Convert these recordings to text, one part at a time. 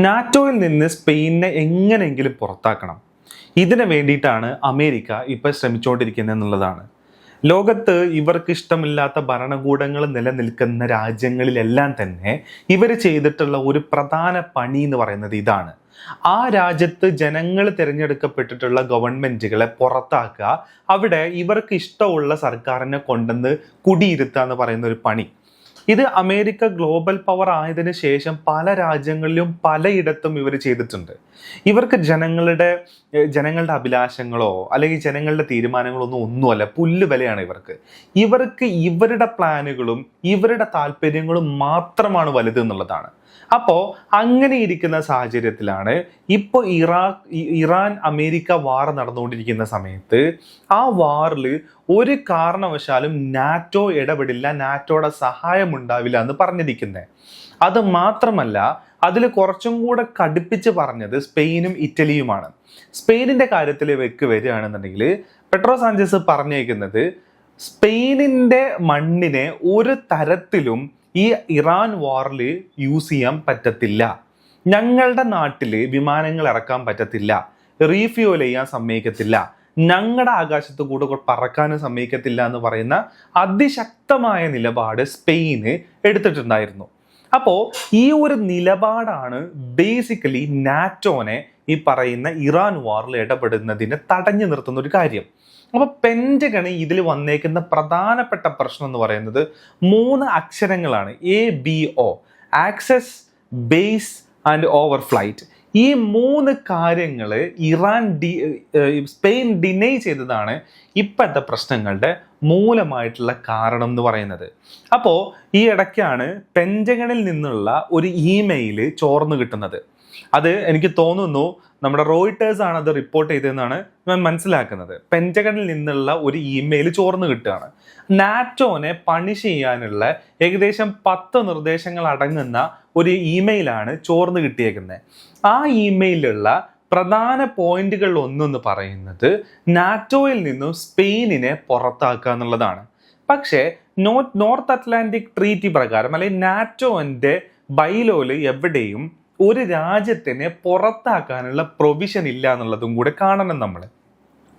നാറ്റോയിൽ നിന്ന് സ്പെയിനിനെ എങ്ങനെയെങ്കിലും പുറത്താക്കണം. ഇതിനു വേണ്ടിയിട്ടാണ് അമേരിക്ക ഇപ്പോൾ ശ്രമിച്ചുകൊണ്ടിരിക്കുന്നത് എന്നുള്ളതാണ്. ലോകത്ത് ഇവർക്ക് ഇഷ്ടമില്ലാത്ത ഭരണകൂടങ്ങൾ നിലനിൽക്കുന്ന രാജ്യങ്ങളിലെല്ലാം തന്നെ ഇവർ ചെയ്തിട്ടുള്ള ഒരു പ്രധാന പണി എന്ന് പറയുന്നത് ഇതാണ്. ആ രാജ്യത്ത് ജനങ്ങൾ തിരഞ്ഞെടുക്കപ്പെട്ടിട്ടുള്ള ഗവൺമെന്റുകളെ പുറത്താക്കുക, അവിടെ ഇവർക്ക് ഇഷ്ടമുള്ള സർക്കാരിനെ കൊണ്ടുവന്ന് കുടിയിരുത്തുക എന്ന് പറയുന്ന ഒരു പണി. ഇത് അമേരിക്ക ഗ്ലോബൽ പവർ ആയതിനു ശേഷം പല രാജ്യങ്ങളിലും പലയിടത്തും ഇവർ ചെയ്തിട്ടുണ്ട്. ഇവർക്ക് ജനങ്ങളുടെ അഭിലാഷങ്ങളോ അല്ലെങ്കിൽ ജനങ്ങളുടെ തീരുമാനങ്ങളോ ഒന്നുമല്ല, പുല്ല് വിലയാണ് ഇവർക്ക് ഇവരുടെ പ്ലാനുകളും ഇവരുടെ താല്പര്യങ്ങളും മാത്രമാണ് വലുത് എന്നുള്ളതാണ്. അപ്പോൾ അങ്ങനെ ഇരിക്കുന്ന സാഹചര്യത്തിലാണ് ഇപ്പോൾ ഇറാൻ അമേരിക്ക വാർ നടന്നുകൊണ്ടിരിക്കുന്ന സമയത്ത് ആ വാറിൽ ഒരു കാരണവശാലും നാറ്റോ ഇടപെടില്ല, നാറ്റോയുടെ സഹായം ഉണ്ടാവില്ല എന്ന് പറഞ്ഞിരിക്കുന്നത്. അത് മാത്രമല്ല, അതിൽ കുറച്ചും കൂടെ കടുപ്പിച്ച് പറഞ്ഞത് സ്പെയിനും ഇറ്റലിയുമാണ്. സ്പെയിനിന്റെ കാര്യത്തിൽ വരികയാണെന്നുണ്ടെങ്കിൽ പെട്രോ സാഞ്ചസ് പറഞ്ഞേക്കുന്നത് സ്പെയിനിന്റെ മണ്ണിനെ ഒരു തരത്തിലും ഈ ഇറാൻ വാറിൽ യൂസ് ചെയ്യാൻ പറ്റത്തില്ല, ഞങ്ങളുടെ നാട്ടിൽ വിമാനങ്ങൾ ഇറക്കാൻ പറ്റത്തില്ല, റീഫ്യൂൽ ചെയ്യാൻ സമ്മതിക്കത്തില്ല, ഞങ്ങളുടെ ആകാശത്ത് കൂടെ പറക്കാനും സമ്മതിക്കത്തില്ല എന്ന് പറയുന്ന അതിശക്തമായ നിലപാട് സ്പെയിന് എടുത്തിട്ടുണ്ടായിരുന്നു. അപ്പോൾ ഈ ഒരു നിലപാടാണ് ബേസിക്കലി നാറ്റോനെ ഈ പറയുന്ന ഇറാൻ വാറിൽ ഇടപെടുന്നതിനെ തടഞ്ഞു നിർത്തുന്ന ഒരു കാര്യം. അപ്പൊ പെന്റഗണ് ഇതിൽ വന്നേക്കുന്ന പ്രധാനപ്പെട്ട പ്രശ്നം എന്ന് പറയുന്നത് 3 അക്ഷരങ്ങളാണ്: ABO, ആക്സസ്, ബേസ് ആൻഡ് ഓവർഫ്ലൈറ്റ്. ഈ 3 കാര്യങ്ങൾ സ്പെയിൻ ഡിനൈ ചെയ്തതാണ് ഇപ്പോഴത്തെ പ്രശ്നങ്ങളുടെ മൂലമായിട്ടുള്ള കാരണം എന്ന് പറയുന്നത്. അപ്പോൾ ഈ ഇടയ്ക്കാണ് പെന്റഗണിൽ നിന്നുള്ള ഒരു ഇമെയിൽ ചോർന്നു കിട്ടുന്നത്. അത് എനിക്ക് തോന്നുന്നു നമ്മുടെ റോയിട്ടേഴ്സ് ആണ് അത് റിപ്പോർട്ട് ചെയ്തതെന്നാണ് ഞാൻ മനസ്സിലാക്കുന്നത്. പെന്റഗണിൽ നിന്നുള്ള ഒരു ഇമെയിൽ ചോർന്നു കിട്ടുകയാണ്. നാറ്റോനെ പണിഷ് ചെയ്യാനുള്ള ഏകദേശം 10 നിർദ്ദേശങ്ങൾ അടങ്ങുന്ന ഒരു ഇമെയിലാണ് ചോർന്നു കിട്ടിയേക്കുന്നത്. ആ ഇമെയിലുള്ള പ്രധാന പോയിന്റുകളിൽ ഒന്നെന്ന് പറയുന്നത് നാറ്റോയിൽ നിന്നും സ്പെയിനിനെ പുറത്താക്കുക എന്നുള്ളതാണ്. പക്ഷേ നോർത്ത് അറ്റ്ലാന്റിക് ട്രീറ്റി പ്രകാരം അല്ലെങ്കിൽ നാറ്റോന്റെ ബൈലോയിൽ എവിടെയും ഒരു രാജ്യത്തിനെ പുറത്താക്കാനുള്ള പ്രൊവിഷൻ ഇല്ല എന്നുള്ളതും കൂടെ കാണണം നമ്മൾ.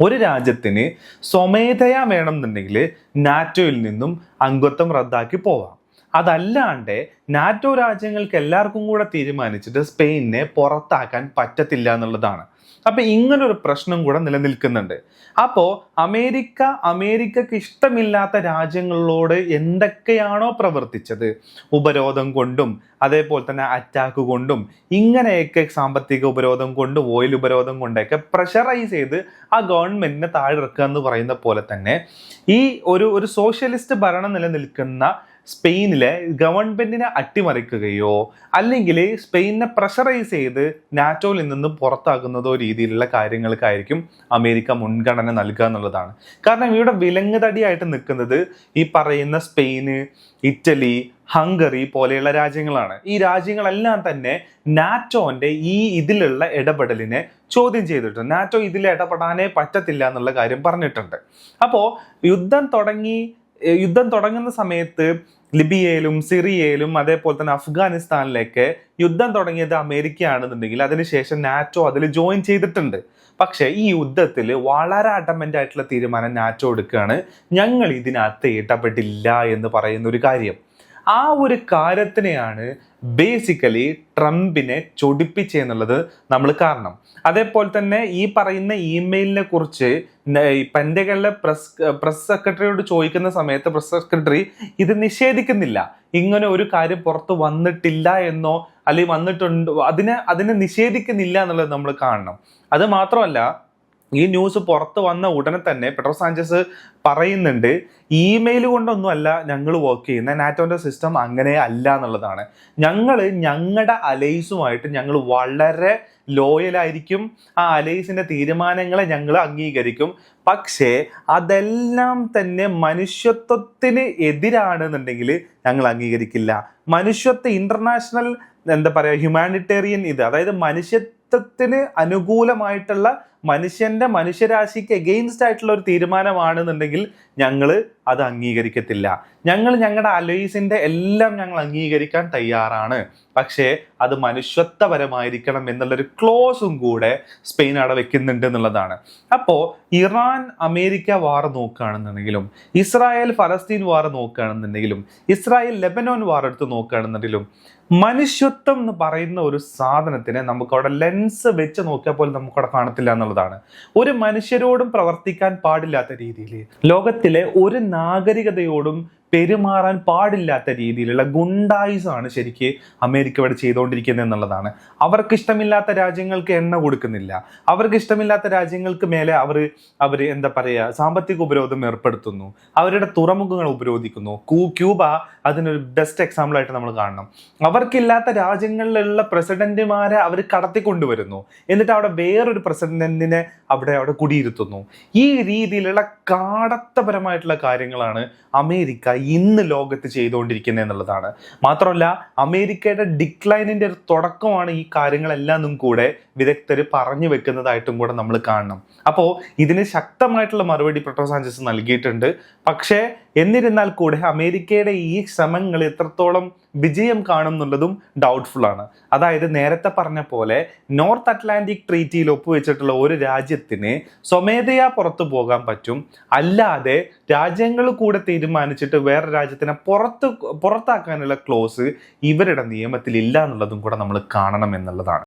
ഒരു രാജ്യത്തിന് സ്വമേധയാ വേണമെന്നുണ്ടെങ്കിൽ നാറ്റോയിൽ നിന്നും അംഗത്വം റദ്ദാക്കി പോവാം. അതല്ലാണ്ട് നാറ്റോ രാജ്യങ്ങൾക്ക് എല്ലാവർക്കും കൂടെ തീരുമാനിച്ചിട്ട് സ്പെയിനിനെ പുറത്താക്കാൻ പറ്റത്തില്ല എന്നുള്ളതാണ്. അപ്പൊ ഇങ്ങനൊരു പ്രശ്നം കൂടെ നിലനിൽക്കുന്നുണ്ട്. അപ്പോൾ അമേരിക്കക്ക് ഇഷ്ടമില്ലാത്ത രാജ്യങ്ങളോട് എന്തൊക്കെയാണോ പ്രവർത്തിച്ചത്, ഉപരോധം കൊണ്ടും അതേപോലെ തന്നെ അറ്റാക്ക് കൊണ്ടും ഇങ്ങനെയൊക്കെ സാമ്പത്തിക ഉപരോധം കൊണ്ടും ഓയിൽ ഉപരോധം കൊണ്ടൊക്കെ പ്രഷറൈസ് ചെയ്ത് ആ ഗവൺമെന്റിനെ താഴെയിറക്കുക എന്ന് പറയുന്ന പോലെ തന്നെ ഈ ഒരു സോഷ്യലിസ്റ്റ് ഭരണം നിലനിൽക്കുന്ന സ്പെയിനിലെ ഗവൺമെന്റിനെ അട്ടിമറിക്കുകയോ അല്ലെങ്കിൽ സ്പെയിനിനെ പ്രഷറൈസ് ചെയ്ത് നാറ്റോയിൽ നിന്നും പുറത്താക്കുന്നതോ രീതിയിലുള്ള കാര്യങ്ങൾക്കായിരിക്കും അമേരിക്ക മുൻഗണന നൽകുക എന്നുള്ളതാണ്. കാരണം ഇവിടെ വിലങ്ങുതടിയായിട്ട് നിൽക്കുന്നത് ഈ പറയുന്ന സ്പെയിന്, ഇറ്റലി, ഹംഗറി പോലെയുള്ള രാജ്യങ്ങളാണ്. ഈ രാജ്യങ്ങളെല്ലാം തന്നെ നാറ്റോന്റെ ഇതിലുള്ള ഇടപെടലിനെ ചോദ്യം ചെയ്തിട്ടുണ്ട്. നാറ്റോ ഇതിൽ ഇടപെടാനേ പറ്റത്തില്ല എന്നുള്ള കാര്യം പറഞ്ഞിട്ടുണ്ട്. അപ്പോൾ യുദ്ധം തുടങ്ങുന്ന സമയത്ത് ലിബിയയിലും സിറിയയിലും അതേപോലെ തന്നെ അഫ്ഗാനിസ്ഥാനിലേക്ക് യുദ്ധം തുടങ്ങിയത് അമേരിക്കയാണെന്നുണ്ടെങ്കിൽ അതിനുശേഷം നാറ്റോ അതിൽ ജോയിൻ ചെയ്തിട്ടുണ്ട്. പക്ഷേ ഈ യുദ്ധത്തിൽ വളരെ അഡമന്റ് ആയിട്ടുള്ള തീരുമാനം നാറ്റോ എടുക്കുകയാണ്, ഞങ്ങൾ ഇതിനകത്ത് ഇടപെടില്ല എന്ന് പറയുന്ന ഒരു കാര്യം. ആ ഒരു കാര്യത്തിനെയാണ് ബേസിക്കലി ട്രംപിനെ ചൊടിപ്പിച്ചെന്നുള്ളത് നമ്മൾ കാണണം. അതേപോലെ തന്നെ ഈ പറയുന്ന ഇമെയിലിനെ കുറിച്ച് പെന്റഗണിലെ പ്രസ് സെക്രട്ടറിയോട് ചോദിക്കുന്ന സമയത്ത് പ്രസ് സെക്രട്ടറി ഇത് നിഷേധിക്കുന്നില്ല. ഇങ്ങനെ ഒരു കാര്യം പുറത്ത് വന്നിട്ടില്ല എന്നോ അല്ലെങ്കിൽ വന്നിട്ടുണ്ടോ അതിനെ നിഷേധിക്കുന്നില്ല എന്നുള്ളത് നമ്മൾ കാണണം. അത് മാത്രമല്ല, ഈ ന്യൂസ് പുറത്ത് വന്ന ഉടനെ തന്നെ പെട്രോ സാഞ്ചസ് പറയുന്നുണ്ട്, ഇമെയിൽ കൊണ്ടൊന്നും അല്ല ഞങ്ങൾ വർക്ക് ചെയ്യുന്ന, നാറ്റോന്റെ സിസ്റ്റം അങ്ങനെ അല്ല എന്നുള്ളതാണ്. ഞങ്ങളുടെ അലൈസുമായിട്ട് ഞങ്ങൾ വളരെ ലോയലായിരിക്കും, ആ അലൈസിന്റെ തീരുമാനങ്ങളെ ഞങ്ങൾ അംഗീകരിക്കും. പക്ഷേ അതെല്ലാം തന്നെ മനുഷ്യത്വത്തിന് എതിരാണെന്നുണ്ടെങ്കിൽ ഞങ്ങൾ അംഗീകരിക്കില്ല. ഇന്റർനാഷണൽ ഹ്യൂമാനിറ്റേറിയൻ അതായത് മനുഷ്യത്വത്തിന് അനുകൂലമായിട്ടുള്ള മനുഷ്യരാശിക്ക് എഗെയിൻസ്റ്റ് ആയിട്ടുള്ള ഒരു തീരുമാനമാണെന്നുണ്ടെങ്കിൽ ഞങ്ങൾ അത് അംഗീകരിക്കത്തില്ല. ഞങ്ങളുടെ അലോയ്സിന്റെ എല്ലാം ഞങ്ങൾ അംഗീകരിക്കാൻ തയ്യാറാണ്, പക്ഷേ അത് മനുഷ്യത്വപരമായിരിക്കണം എന്നുള്ളൊരു ക്ലോസും കൂടെ സ്പെയിൻ അവിടെ വെക്കുന്നുണ്ട് എന്നുള്ളതാണ്. അപ്പോൾ ഇറാൻ അമേരിക്ക വാർ നോക്കുകയാണെന്നുണ്ടെങ്കിലും, ഇസ്രായേൽ ഫലസ്തീൻ വാർ നോക്കുകയാണെന്നുണ്ടെങ്കിലും, ഇസ്രായേൽ ലെബനോൻ വാർ എടുത്ത് നോക്കുകയാണെന്നുണ്ടെങ്കിലും, മനുഷ്യത്വം എന്ന് പറയുന്ന ഒരു സാധനത്തിനെ നമുക്കവിടെ ലെൻസ് വെച്ച് നോക്കിയാൽ പോലും നമുക്കവിടെ കാണത്തില്ല എന്നുള്ളതാണ്. ഒരു മനുഷ്യരോടും പ്രവർത്തിക്കാൻ പാടില്ലാത്ത രീതിയിൽ, ലോകത്തിലെ ഒരു നാഗരികതയോടും പെരുമാറാൻ പാടില്ലാത്ത രീതിയിലുള്ള ഗുണ്ടായിസാണ് ശരിക്ക് അമേരിക്ക ഇവിടെ ചെയ്തുകൊണ്ടിരിക്കുന്നത് എന്നുള്ളതാണ്. അവർക്ക് ഇഷ്ടമില്ലാത്ത രാജ്യങ്ങൾക്ക് എണ്ണ കൊടുക്കുന്നില്ല, അവർക്ക് ഇഷ്ടമില്ലാത്ത രാജ്യങ്ങൾക്ക് മേലെ അവർ എന്താ പറയുക, സാമ്പത്തിക ഉപരോധം ഏർപ്പെടുത്തുന്നു, അവരുടെ തുറമുഖങ്ങൾ ഉപരോധിക്കുന്നു. ക്യൂബ അതിനൊരു ബെസ്റ്റ് എക്സാമ്പിൾ ആയിട്ട് നമ്മൾ കാണണം. അവർക്കില്ലാത്ത രാജ്യങ്ങളിലുള്ള പ്രസിഡന്റുമാരെ അവർ കടത്തിക്കൊണ്ടുവരുന്നു, എന്നിട്ട് അവിടെ വേറൊരു പ്രസിഡന്റിനെ അവിടെ കുടിയിരുത്തുന്നു. ഈ രീതിയിലുള്ള കാടത്തപരമായിട്ടുള്ള കാര്യങ്ങളാണ് അമേരിക്ക ഇന്ന് ലോകത്ത് ചെയ്തുകൊണ്ടിരിക്കുന്നത് എന്നുള്ളതാണ്. മാത്രമല്ല, അമേരിക്കയുടെ ഡിക്ലൈനിന്റെ ഒരു തുടക്കമാണ് ഈ കാര്യങ്ങളെല്ലാം കൂടെ വിദഗ്ധർ പറഞ്ഞു വെക്കുന്നതായിട്ടും കൂടെ നമ്മൾ കാണണം. അപ്പോൾ ഇതിന് ശക്തമായിട്ടുള്ള മറുപടി പെട്രോ സാഞ്ചസ് നൽകിയിട്ടുണ്ട്. പക്ഷേ എന്നിരുന്നാൽ കൂടെ അമേരിക്കയുടെ ഈ ശ്രമങ്ങൾ എത്രത്തോളം വിജയം കാണും എന്നുള്ളതും ഡൗട്ട്ഫുൾ ആണ്. അതായത് നേരത്തെ പറഞ്ഞ പോലെ നോർത്ത് അറ്റ്ലാന്റിക് ട്രീറ്റിയിൽ ഒപ്പുവെച്ചിട്ടുള്ള ഒരു രാജ്യത്തിന് സ്വമേധയാ പുറത്തു പോകാൻ പറ്റും, അല്ലാതെ രാജ്യങ്ങൾ കൂടെ തീരുമാനിച്ചിട്ട് വേറെ രാജ്യത്തിനെ പുറത്താക്കാനുള്ള ക്ലോസ് ഇവരുടെ നിയമത്തിൽ ഇല്ല എന്നുള്ളതും കൂടെ നമ്മൾ കാണണം എന്നുള്ളതാണ്.